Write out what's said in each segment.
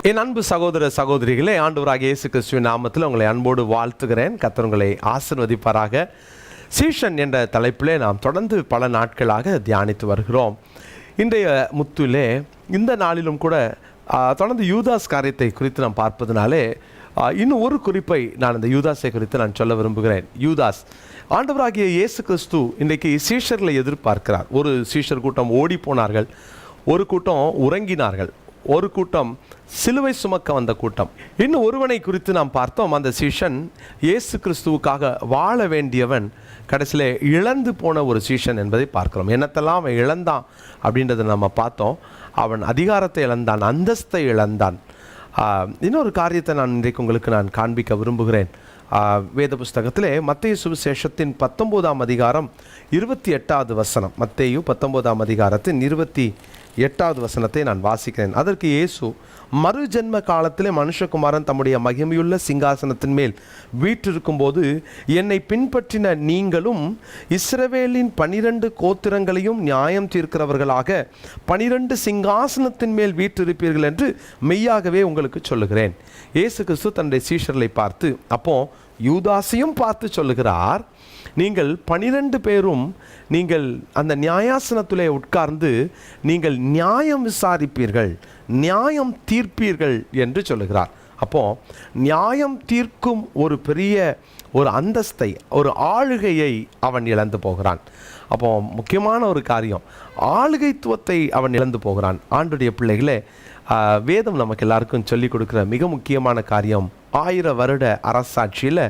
என் அன்பு சகோதர சகோதரிகளே, ஆண்டவராகிய இயேசு கிறிஸ்துவின் நாமத்தில் உங்களை அன்போடு வாழ்த்துகிறேன். கர்த்தர் உங்களை ஆசீர்வதிப்பாராக. சீஷன் என்ற தலைப்பிலே நாம் தொடர்ந்து பல நாட்களாக தியானித்து வருகிறோம். இன்றைய முத்திலே இந்த நாளிலும் கூட தொடர்ந்து யூதாஸ் காரியத்தை குறித்து நாம் பார்ப்பதனாலே இன்னும் ஒரு குறிப்பை நான் இந்த யூதாஸை குறித்து நான் சொல்ல விரும்புகிறேன். யூதாஸ், ஆண்டவராகிய இயேசு கிறிஸ்து இன்றைக்கு சீஷர்களை எதிர்பார்க்கிறார். ஒரு சீஷர் கூட்டம் ஓடி போனார்கள், ஒரு கூட்டம் உறங்கினார்கள், ஒரு கூட்டம் சிலுவை சுமக்க வந்த கூட்டம். இன்னும் ஒருவனை குறித்து நாம் பார்த்தோம். அந்த சீஷன் இயேசு கிறிஸ்துவுக்காக வாழ வேண்டியவன் கடைசியில் இழந்து போன ஒரு சீஷன் என்பதை பார்க்கிறோம். என்னத்தெல்லாம் அவன் இழந்தான் அப்படின்றத நம்ம பார்த்தோம். அவன் அதிகாரத்தை இழந்தான், அந்தஸ்தை இழந்தான். இன்னொரு காரியத்தை நான் இன்றைக்கு உங்களுக்கு நான் காண்பிக்க விரும்புகிறேன். வேத புஸ்தகத்திலே மத்தேயு சுவிசேஷத்தின் 19ஆம் அதிகாரம் 28வது வசனம், மத்தேயு 19ஆம் அதிகாரத்தின் 28வது வசனத்தை நான் வாசிக்கிறேன். அதற்கு இயேசு, மறு ஜென்ம காலத்திலே மனுஷகுமாரன் தம்முடைய மகிமையுள்ள சிங்காசனத்தின் மேல் வீற்றிருக்கும் போது என்னை பின்பற்றின நீங்களும் இஸ்ரவேலின் 12 கோத்திரங்களையும் நியாயம் தீர்க்கிறவர்களாக 12 சிங்காசனத்தின் மேல் வீற்றிருப்பீர்கள் என்று மெய்யாகவே உங்களுக்கு சொல்லுகிறேன். இயேசு கிறிஸ்து தன்னுடைய சீஷர்களை பார்த்து, அப்போ யூதாசையும் பார்த்து சொல்லுகிறார், நீங்கள் 12 பேரும் நீங்கள் அந்த நியாயாசனத்திலே உட்கார்ந்து நீங்கள் நியாயம் விசாரிப்பீர்கள், நியாயம் தீர்ப்பீர்கள் என்று சொல்லுகிறார். அப்போ நியாயம் தீர்க்கும் ஒரு பெரிய ஒரு அந்தஸ்தை, ஒரு ஆளுகையை அவன் இழந்து போகிறான். அப்போ முக்கியமான ஒரு காரியம், ஆளுகைத்துவத்தை அவன் இழந்து போகிறான். ஆண்டுடைய பிள்ளைகளே, வேதம் நமக்கு எல்லாருக்கும் சொல்லிக் கொடுக்குற மிக முக்கியமான காரியம், 1000 வருட அரசாட்சியில்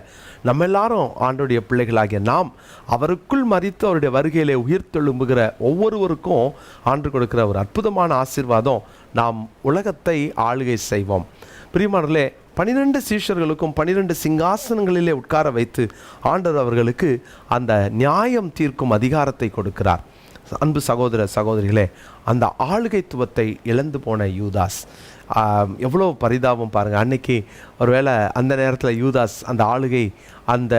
நம்ம எல்லாரும் ஆண்டுடைய பிள்ளைகளாகிய நாம் அவருக்குள் மரித்து அவருடைய வருகையிலே உயிர்த்தெழும்புகிற ஒவ்வொருவருக்கும் ஆண்டு கொடுக்கிற ஒரு அற்புதமான ஆசீர்வாதம், நாம் உலகத்தை ஆளுகை செய்வோம். பிரியமானவர்களே, 12 சீஷர்களுக்கும் 12 சிங்காசனங்களிலே உட்கார வைத்து ஆண்டவர் அவர்களுக்கு அந்த நியாயம் தீர்க்கும் அதிகாரத்தை கொடுக்கிறார். அன்பு சகோதர சகோதரிகளே, அந்த ஆளுகைத்துவத்தை இழந்து போன யூதாஸ், எவ்வளோ பரிதாபம் பாருங்கள். அன்னைக்கு ஒருவேளை அந்த நேரத்தில் யூதாஸ் அந்த ஆளுகை, அந்த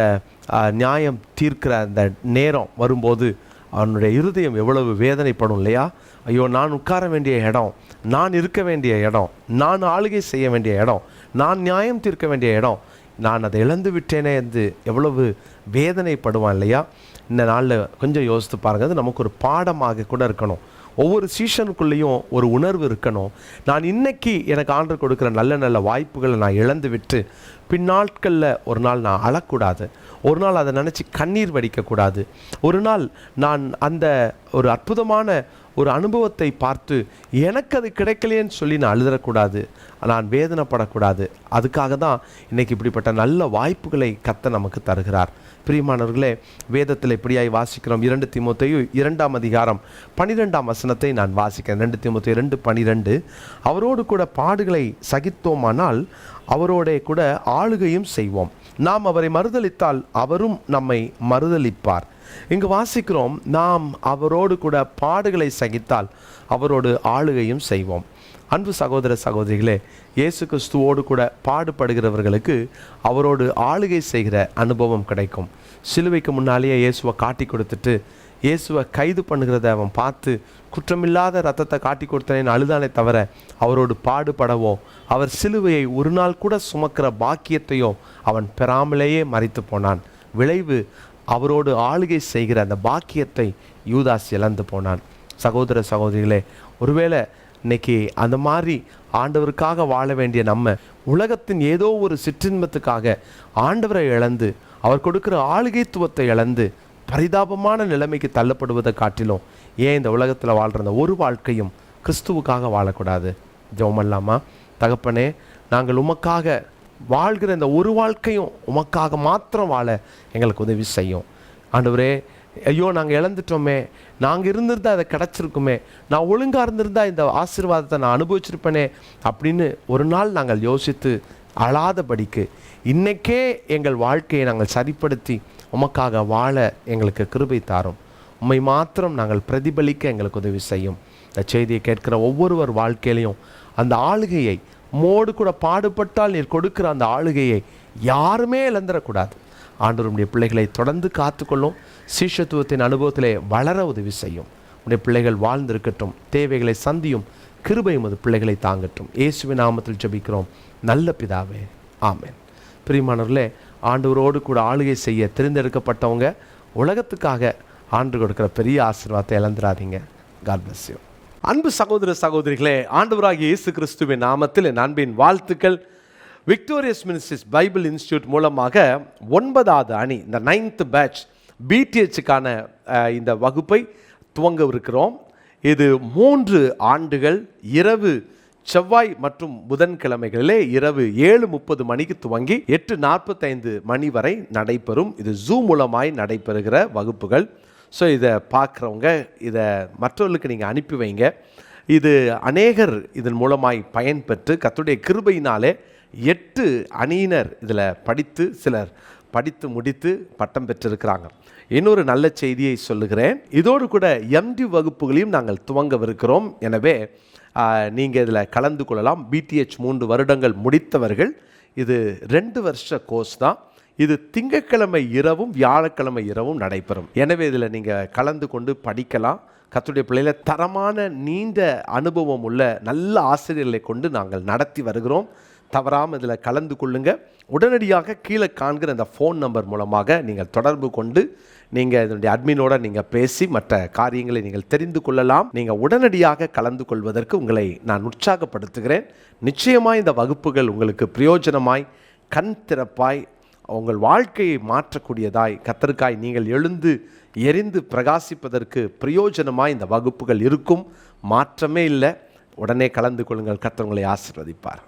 நியாயம் தீர்க்கிற அந்த நேரம் வரும்போது அவனுடைய இருதயம் எவ்வளவு வேதனைப்படும் இல்லையா? ஐயோ, நான் உட்கார வேண்டிய இடம், நான் இருக்க வேண்டிய இடம், நான் ஆளுகை செய்ய வேண்டிய இடம், நான் நியாயம் தீர்க்க வேண்டிய இடம், நான் அதை இழந்து விட்டேனே என்று எவ்வளவு வேதனைப்படுவான் இல்லையா? இந்த நாளில் கொஞ்சம் யோசித்து பாருங்கள். அது நமக்கு ஒரு பாடமாக கூட இருக்கணும். ஒவ்வொரு சீஷனுக்குள்ளேயும் ஒரு உணர்வு இருக்கணும். நான் இன்னைக்கு எனக்கு ஆண்டவர் கொடுக்குற நல்ல நல்ல வாய்ப்புகளை நான் இழந்து விட்டு பின்னாட்களில் ஒரு நாள் நான் அழக்கூடாது, ஒரு நாள் அதை நினச்சி கண்ணீர் வடிக்கக்கூடாது, ஒரு நாள் நான் அந்த ஒரு அற்புதமான ஒரு அனுபவத்தை பார்த்து எனக்கு அது கிடைக்கலையேன்னு சொல்லி நான் அழுதக்கூடாது, நான் வேதனைப்படக்கூடாது. அதுக்காக தான் இன்றைக்கி இப்படிப்பட்ட நல்ல வாய்ப்புகளை கர்த்தர் நமக்கு தருகிறார். பிரியமானவர்களே, வேதத்தில் இப்படியாய் வாசிக்கிறோம். 2 தீமோத்தேயு 2ஆம் அதிகாரம் 12ஆம் வசனத்தை நான் வாசிக்கிறேன். 2 தீமோத்தேயு 2:12, அவரோடு கூட பாடுகளை சகித்தோமானால் அவரோட கூட ஆளுகையும் செய்வோம், நாம் அவரை மறுதலித்தால் அவரும் நம்மை மறுதலிப்பார். இங்கு வாசிக்கிறோம், நாம் அவரோடு கூட பாடுகளை சகித்தால் அவரோடு ஆளுகையும் செய்வோம். அன்பு சகோதர சகோதரிகளே, இயேசு கிறிஸ்துவோடு கூட பாடுபடுகிறவர்களுக்கு அவரோடு ஆளுகை செய்கிற அனுபவம் கிடைக்கும். சிலுவைக்கு முன்னாலேயே இயேசுவை காட்டி கொடுத்துட்டு இயேசுவை கைது பண்ணுகிறத அவன் பார்த்து குற்றமில்லாத ரத்தத்தை காட்டி கொடுத்தனேன்னு அழுதானே தவிர அவரோடு பாடுபடவோ அவர் சிலுவையை ஒரு நாள் கூட சுமக்கிற பாக்கியத்தையோ அவன் பெறாமலேயே மரித்து போனான். விளைவு, அவரோடு ஆளுகை செய்கிற அந்த பாக்கியத்தை யூதாஸ் இழந்து போனான். சகோதர சகோதரிகளே, ஒருவேளை இன்னைக்கு அந்த மாதிரி ஆண்டவருக்காக வாழ வேண்டிய நம்ம உலகத்தின் ஏதோ ஒரு சிற்றின்பத்துக்காக ஆண்டவரை இழந்து அவர் கொடுக்குற ஆளுகைத்துவத்தை இழந்து பரிதாபமான நிலைமைக்கு தள்ளப்படுவதை காட்டிலும் ஏன் இந்த உலகத்தில் வாழ்கிற அந்த ஒரு வாழ்க்கையும் கிறிஸ்துவுக்காக வாழக்கூடாது? ஜெபமல்லாமா? தகப்பனே, நாங்கள் உமக்காக வாழ்கிற இந்த ஒரு வாழ்க்கையும் உமக்காக மாத்திரம் வாழ எங்களுக்கு உதவி செய்யும். ஆண்டவரே, ஐயோ நாங்கள் இழந்துட்டோமே, நாங்கள் இருந்திருந்தால் அதை கிடச்சிருக்குமே, நான் ஒழுங்காக இருந்திருந்தால் இந்த ஆசீர்வாதத்தை நான் அனுபவிச்சிருப்பேனே அப்படின்னு ஒரு நாள் நாங்கள் யோசித்து அழாதபடிக்கு இன்றைக்கே எங்கள் வாழ்க்கையை நாங்கள் சரிப்படுத்தி உமக்காக வாழ எங்களுக்கு கிருபை தாரும். உம்மை மாத்திரம் நாங்கள் பிரதிபலிக்க எங்களுக்கு உதவி செய்யும். இந்த செய்தியை கேட்கிற ஒவ்வொருவர் வாழ்க்கையிலையும் அந்த ஆளுகையை, மோடு கூட பாடுபட்டால் நீர் கொடுக்கிற அந்த ஆளுகையை யாருமே இழந்துடக்கூடாது. ஆண்டவருடைய பிள்ளைகளை தொடர்ந்து காத்துக்கொள்ளும், சீஷத்துவத்தின் அனுபவத்திலே வளர உதவி செய்யும். உடைய பிள்ளைகள் வாழ்ந்திருக்கட்டும், தேவைகளை சந்தியும். கிருபை உமது பிள்ளைகளை தாங்கட்டும். இயேசுவின் நாமத்தில் ஜெபிக்கிறோம் நல்ல பிதாவே, ஆமென். பிரியமானவர்களே, ஆண்டவரோடு கூட ஆளுகை செய்ய தெரிந்தெடுக்கப்பட்டவங்க உலகத்துக்காக ஆண்டு கொடுக்குற பெரிய ஆசீர்வாதத்தை இழந்துடாதீங்க. God bless you. அன்பு சகோதர சகோதரிகளே, ஆண்டவராகிய இயேசு கிறிஸ்துவின் நாமத்தில் என் அன்பின் வாழ்த்துக்கள். விக்டோரியஸ் மினிஸ்ட்ரிஸ் பைபிள் இன்ஸ்டியூட் மூலமாக 9வது அணி, இந்த 9th பேட்ச் பிடிஹெச்சுக்கான இந்த வகுப்பை துவங்கவிருக்கிறோம். இது 3 ஆண்டுகள் இரவு செவ்வாய் மற்றும் புதன்கிழமைகளிலே இரவு 7:30 மணிக்கு துவங்கி 8:45 மணி வரை நடைபெறும். இது ஜூம் மூலமாய் நடைபெறுகிற வகுப்புகள். ஸோ இதை பார்க்குறவங்க இதை மற்றவர்களுக்கு நீங்கள் அனுப்பி வைங்க. இது அநேகர் இதன் மூலமாய் பயன்பெற்று கர்த்தருடைய கிருபையினாலே 8 அணியினர் இதில் படித்து சிலர் படித்து முடித்து பட்டம் பெற்றிருக்கிறாங்க. இன்னொரு நல்ல செய்தியை சொல்லுகிறேன். இதோடு கூட எம்டி வகுப்புகளையும் நாங்கள் துவங்கவிருக்கிறோம். எனவே நீங்கள் இதில் கலந்து கொள்ளலாம். பிடிஹெச் 3 வருடங்கள் முடித்தவர்கள். இது 2 வருஷ கோர்ஸ் தான். இது திங்கட்கிழமை இரவும் வியாழக்கிழமை இரவும் நடைபெறும். எனவே இதில் நீங்கள் கலந்து கொண்டு படிக்கலாம். கர்த்தருடைய பிள்ளைகளை தரமான நீண்ட அனுபவம் உள்ள நல்ல ஆசிரியர்களை கொண்டு நாங்கள் நடத்தி வருகிறோம். தவறாமல் இதில் கலந்து கொள்ளுங்க. உடனடியாக கீழே காண்கிற அந்த ஃபோன் நம்பர் மூலமாக நீங்கள் தொடர்பு கொண்டு நீங்கள் இதனுடைய அட்மினோட நீங்கள் பேசி மற்ற காரியங்களை நீங்கள் தெரிந்து கொள்ளலாம். நீங்கள் உடனடியாக கலந்து கொள்வதற்கு உங்களை நான் உற்சாகப்படுத்துகிறேன். நிச்சயமாக இந்த வகுப்புகள் உங்களுக்கு பிரயோஜனமாய் கண் திறப்பாய் உங்கள் வாழ்க்கையை மாற்றக்கூடியதாய் கர்த்தருக்காய் நீங்கள் எழுந்து எரிந்து பிரகாசிப்பதற்கு பிரயோஜனமாய் இந்த வகுப்புகள் இருக்கும். மாற்றமே இல்லை. உடனே கலந்து கொள்ளுங்கள். கர்த்தர் உங்களை ஆசீர்வதிப்பார்.